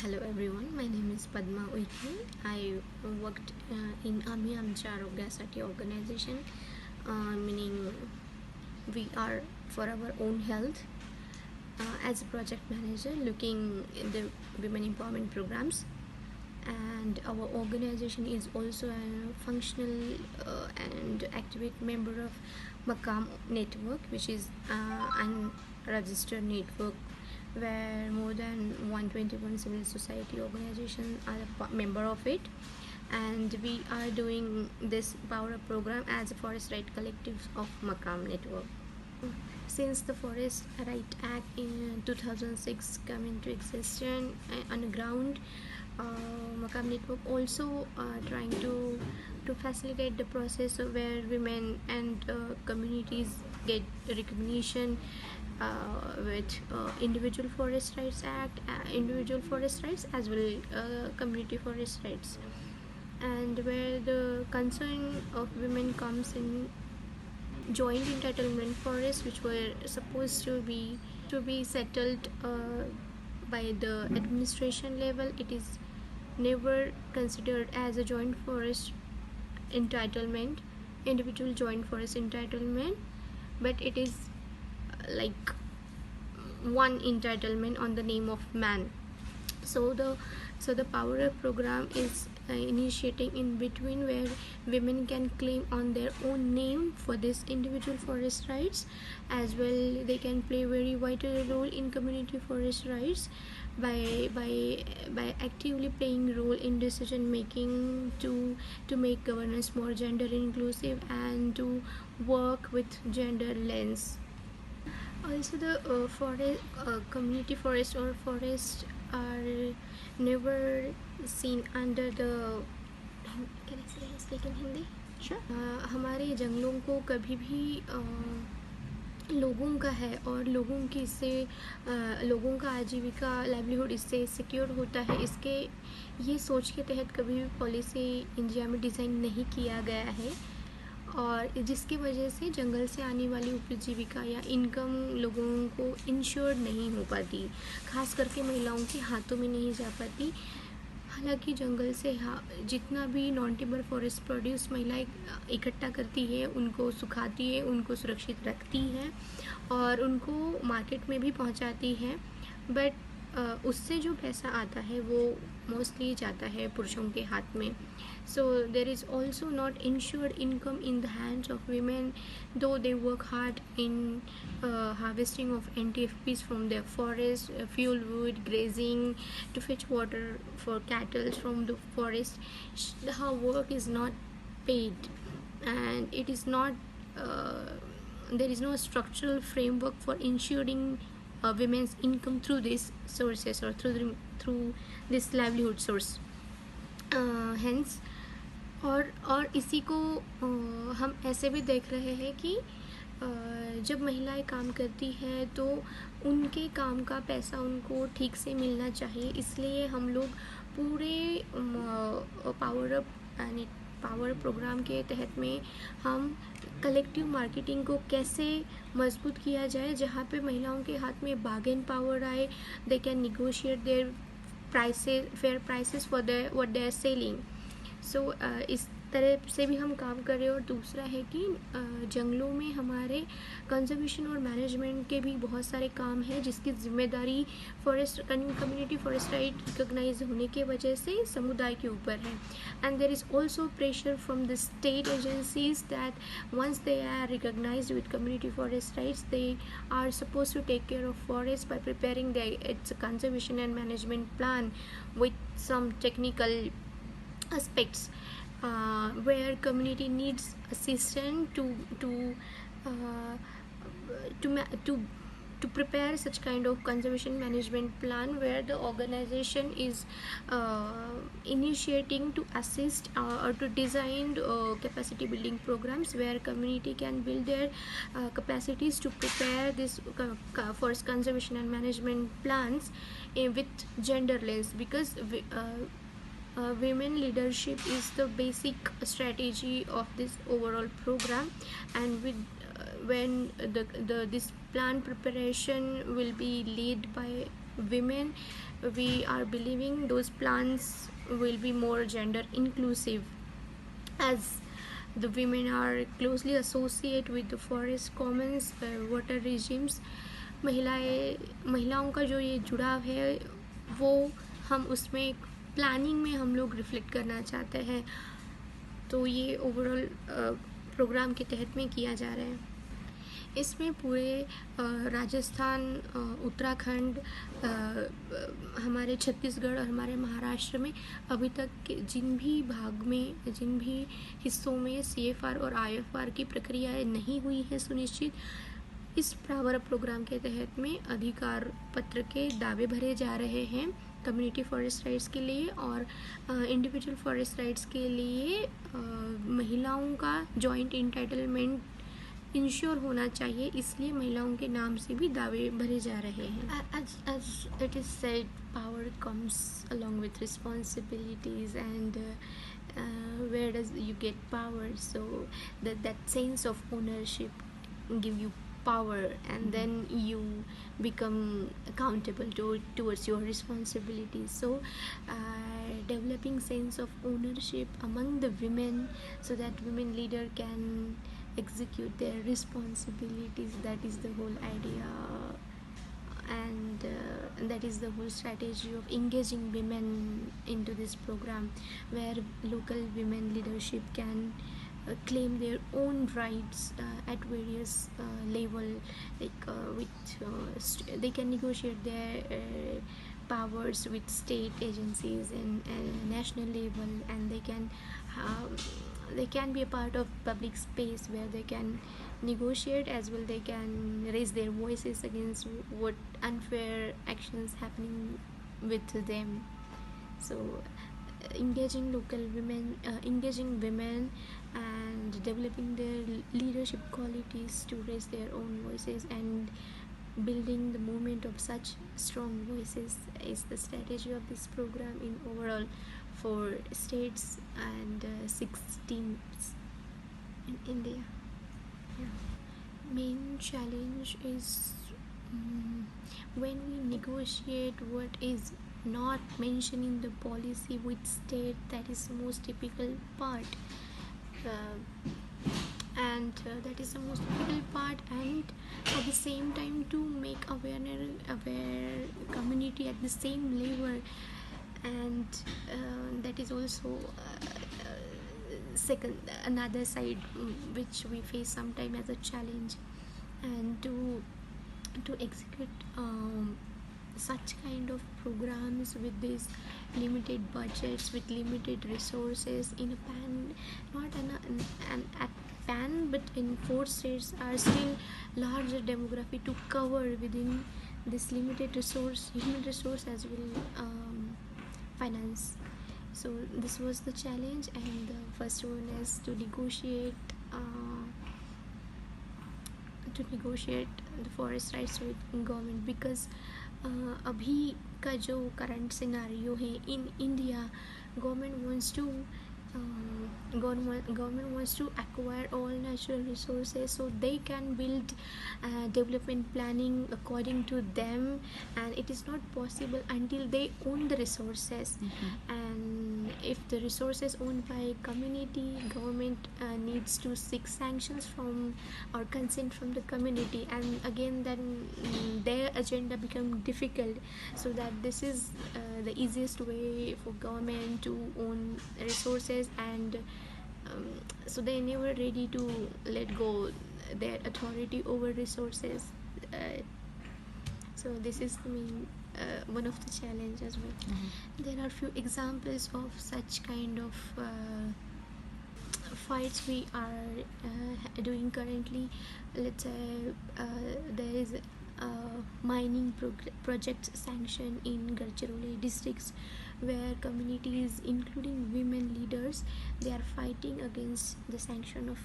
Hello everyone, my name is Padma Uike. I worked in Amhi Amchya Arogyasathi organization, meaning we are for our own health as a project manager looking at the women empowerment programs. And our organization is also a functional and active member of MAKAAM network, which is an registered network where more than 121 civil society organizations are a member of it, and we are doing this power up program as a forest right collective of MAKAAM network. Since the Forest Right Act in 2006 came into existence on the ground, MAKAAM network also trying to facilitate the process where women and communities get recognition with individual forest rights act, individual forest rights as well community forest rights, and where the concern of women comes in joint entitlement forests, which were supposed to be settled by the administration level. It is never considered as a joint forest entitlement, individual joint forest entitlement, but it is like one entitlement on the name of man. So the power up program is initiating in between where women can claim on their own name for this individual forest rights, as well they can play very vital role in community forest rights by actively playing role in decision making to make governance more gender inclusive and to work with gender lens. Also, the community forest or forest are never seen under the, can I say speak in Hindi? Sure. हमारे जंगलों को कभी भी लोगों का है और लोगों की इससे लोगों का आजीविका लाइवलीहुड इससे सिक्योर होता है, इसके ये सोच के तहत कभी भी पॉलिसी इंडिया में डिज़ाइन नहीं किया गया है, और जिसकी वजह से जंगल से आने वाली उपजीविका या इनकम लोगों को इंश्योर नहीं हो पाती, खास करके महिलाओं के हाथों में नहीं जा पाती। हालांकि जंगल से जितना भी नॉन टिम्बर फॉरेस्ट प्रोड्यूस महिलाएं इकट्ठा करती है, उनको सुखाती है, उनको सुरक्षित रखती है और उनको मार्केट में भी पहुंचाती है, बट उससे जो पैसा आता है वो मोस्टली जाता है पुरुषों के हाथ में. So there is also not ensured income in the hands of women, though they work hard in harvesting of NTFPs from their forest, fuel wood, grazing, to fetch water for cattle from the forest. Her work is not paid, and it is not there is no structural framework for ensuring women's income through these sources or through this livelihood source. Hence और इसी को हम ऐसे भी देख रहे हैं कि जब महिलाएं काम करती है तो उनके काम का पैसा उनको ठीक से मिलना चाहिए, इसलिए हम लोग पूरे पावर प्रोग्राम के तहत में हम कलेक्टिव मार्केटिंग को कैसे मजबूत किया जाए, जहाँ पे महिलाओं के हाथ में बार्गेन पावर आए, they can negotiate their fair prices for what they are selling. So इस तरह से भी हम काम कर रहे हैं. और दूसरा है कि जंगलों में हमारे कंजर्वेशन और मैनेजमेंट के भी बहुत सारे काम हैं, जिसकी जिम्मेदारी forest community forest right recognize होने के वजह से समुदाय के ऊपर है. And there is also pressure from the state agencies that once they are recognized with community forest rights, they are suppose to take care of forest by preparing its conservation and management plan with some technical aspects where community needs assistance to prepare such kind of conservation management plan, where the organization is initiating to assist or to design capacity building programs where community can build their capacities to prepare this forest conservation and management plans with gender lens, because women leadership is the basic strategy of this overall program. And when this plan preparation will be led by women, we are believing those plans will be more gender inclusive, as the women are closely associated with the forest commons, water regimes. महिलाओं का जो ये जुड़ाव है वो हम उसमें planning में हम लोग रिफ्लेक्ट करना चाहते हैं, तो ये ओवरऑल प्रोग्राम के तहत में किया जा रहा है। इसमें पूरे राजस्थान, उत्तराखंड, हमारे छत्तीसगढ़ और हमारे महाराष्ट्र में अभी तक जिन भी भाग में, जिन भी हिस्सों में CFR और IFR की प्रक्रियाएं नहीं हुई है सुनिश्चित, इस प्रावर प्रोग्राम के तहत में अधिकार पत्र के दावे भरे जा रहे हैं कम्युनिटी फॉरेस्ट राइट्स के लिए, और इंडिविजुअल फॉरेस्ट राइट्स के लिए महिलाओं का जॉइंट इंटाइटलमेंट इंश्योर होना चाहिए, इसलिए महिलाओं के नाम से भी दावे भरे जा रहे हैं। As it is said, power comes along with responsibilities, and where does you get power? So that sense of ownership give you power, and then you become accountable towards your responsibilities. So developing sense of ownership among the women, so that women leader can execute their responsibilities, that is the whole idea, and that is the whole strategy of engaging women into this program, where local women leadership can claim their own rights at various level, like they can negotiate their powers with state agencies and national level, and they can be a part of public space where they can negotiate as well. They can raise their voices against what unfair actions happening with them. So engaging women and developing their leadership qualities to raise their own voices, and building the movement of such strong voices is the strategy of this program in overall 4 states and 6 teams in India. Main challenge is when we negotiate what is not mentioned in the policy with state, that is the most difficult part. That is the most difficult part, and at the same time to make aware community at the same level, and that is also another side which we face sometimes as a challenge. And to execute such kind of programs with these limited budgets, with limited resources in a pan, not an at pan, but in 4 states are still larger demography to cover within this limited human resource as well finance. So this was the challenge, and the first one is to negotiate the forest rights with government, because अभी का जो current scenario है in India, government wants to acquire all natural resources so they can build development planning according to them, and it is not possible until they own the resources. And if the resources owned by community, government needs to seek sanctions from or consent from the community, and again then their agenda become difficult. So that this is the easiest way for government to own resources, and so they never ready to let go their authority over resources. So this is the main one of the challenges as well. There are few examples of such kind of fights we are doing currently. Let's say there is a mining project sanction in Gadchiroli districts, where communities including women leaders, they are fighting against the sanction of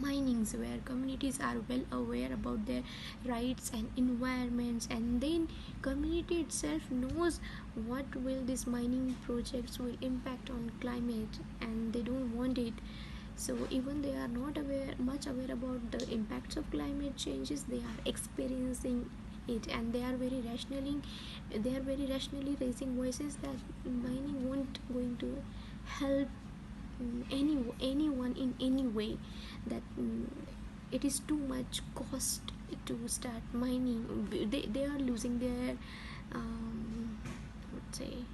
minings, where communities are well aware about their rights and environments, and then community itself knows what will these mining projects will impact on climate, and they don't want it. So even they are not much aware about the impacts of climate changes, they are experiencing it, and they are very rationally raising voices that mining won't going to help anyone in any way, that it is too much cost to start mining. They are losing their would say,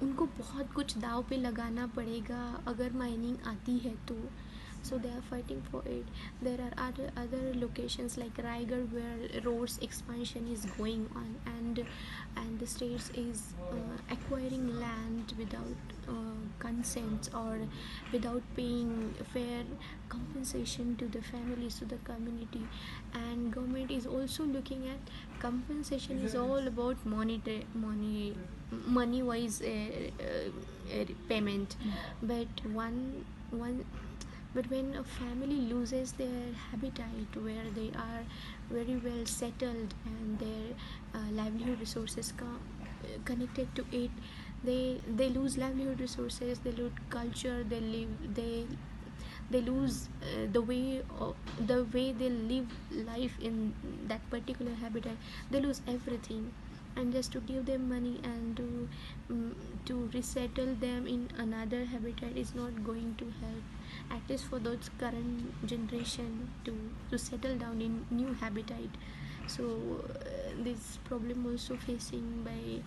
उनको बहुत कुछ दाव पे लगाना पड़ेगा अगर mining आती है तो. So they are fighting for it. There are other locations like Raigad where roads expansion is going on, and the states is acquiring land without consent or without paying fair compensation to the families, to the community. And government is also looking at compensation is all about money wise payment. But but when a family loses their habitat where they are very well settled and their livelihood resources connected to it, they lose livelihood resources, they lose culture, they lose the way they live life in that particular habitat. They lose everything, and just to give them money and to resettle them in another habitat is not going to help, at least for those current generation to settle down in new habitat. So this problem also facing by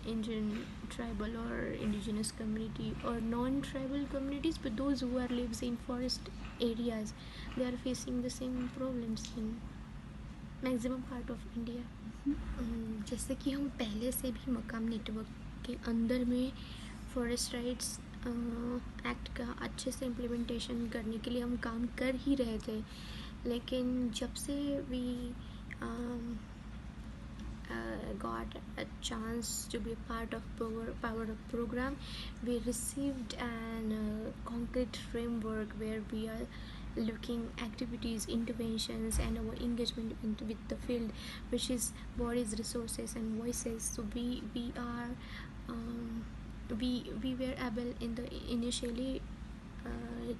Indian tribal or indigenous community or non-tribal communities, but those who are lives in forest areas, they are facing the same problems in maximum part of India. जैसे कि हम पहले से भी मकाम network के अंदर में फॉरेस्ट राइट्स एक्ट का अच्छे से इम्प्लीमेंटेशन करने के लिए हम काम कर ही रहे थे, लेकिन जब से we got a chance to be a part of power up program, we received an concrete framework where we are looking activities, interventions, and our engagement with the field, which is bodies, resources, and voices. So we are we were able in the initially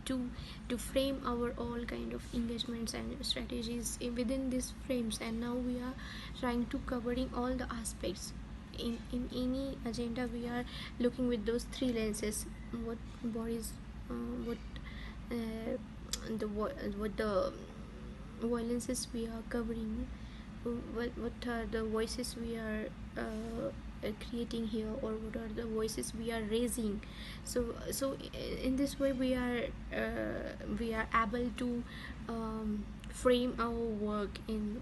to frame our all kind of engagements and strategies within these frames, and now we are trying to covering all the aspects. In any agenda we are looking with those three lenses: what bodies, what the violences we are covering, what are the voices we are creating here, or what are the voices we are raising. So in this way we are able to frame our work in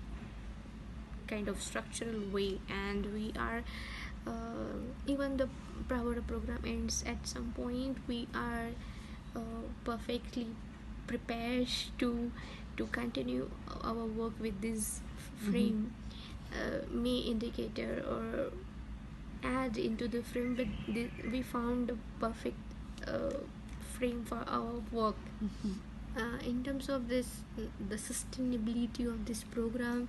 kind of structural way, and we are even the power program ends at some point, we are perfectly prepared to continue our work with this frame. May indicator or add into the frame, but we found a perfect frame for our work. In terms of this, the sustainability of this program,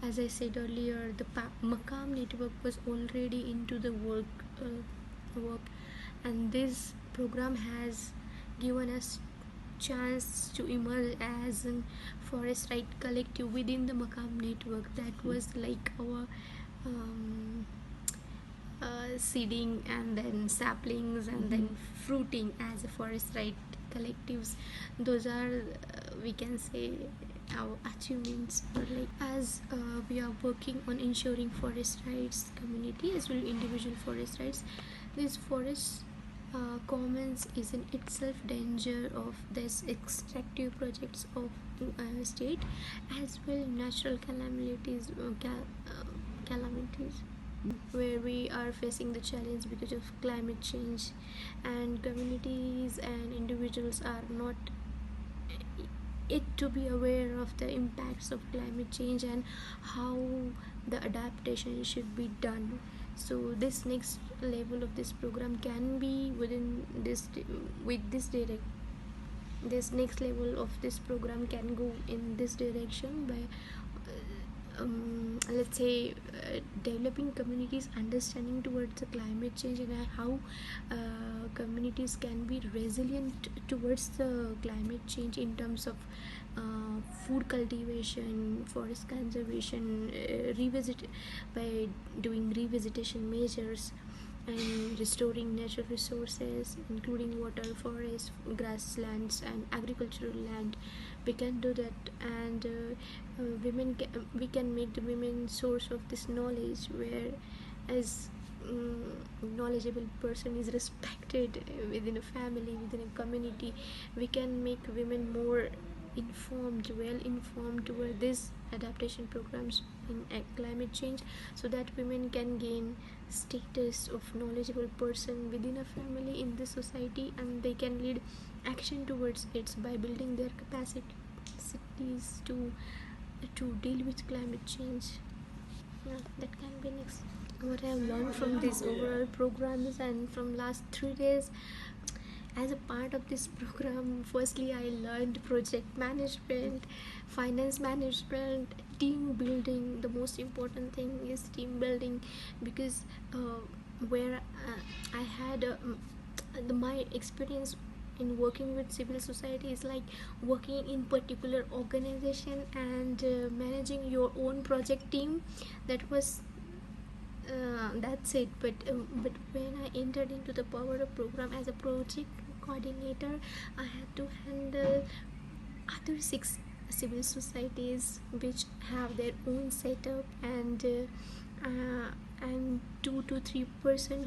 as I said earlier, the MAKAAM network was already into the work, and this program has given us chance to emerge as a forest right collective within the MAKAAM network. That was like our seeding, and then saplings, and then fruiting as a forest right collectives. Those are we can say our achievements. Like as we are working on ensuring forest rights community as well individual forest rights, this forest commons is in itself danger of this extractive projects of state, as well natural calamities where we are facing the challenge because of climate change, and communities and individuals are not it to be aware of the impacts of climate change and how the adaptation should be done. So this next level of this program can be within this with this direct this next level of this program can go in this direction by let's say developing communities understanding towards the climate change, and how communities can be resilient towards the climate change in terms of food cultivation, forest conservation, by doing revisitation measures, and restoring natural resources including water, forests, grasslands and agricultural land. We can do that. And we can make the women source of this knowledge, where as knowledgeable person is respected within a family, within a community. We can make women more informed, well informed toward these adaptation programs in climate change, so that women can gain status of knowledgeable person within a family in the society, and they can lead action towards it by building their capacities to deal with climate change. Yeah, that can be next. What I have learned from these overall programs and from last 3 days, as a part of this program, firstly I learned project management, finance management, team building. The most important thing is team building, because where I had my experience in working with civil society is like working in particular organization and managing your own project team. That was that's it. But when I entered into the power of program as a project coordinator, I had to handle other 6 civil societies which have their own setup, and 2 to 3 person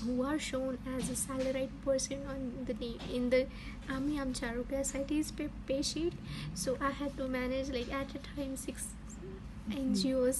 who are shown as a salaried person on the name in the Amhi Amchya Arogyasathi pay sheet. So I had to manage like at a time 6 NGOs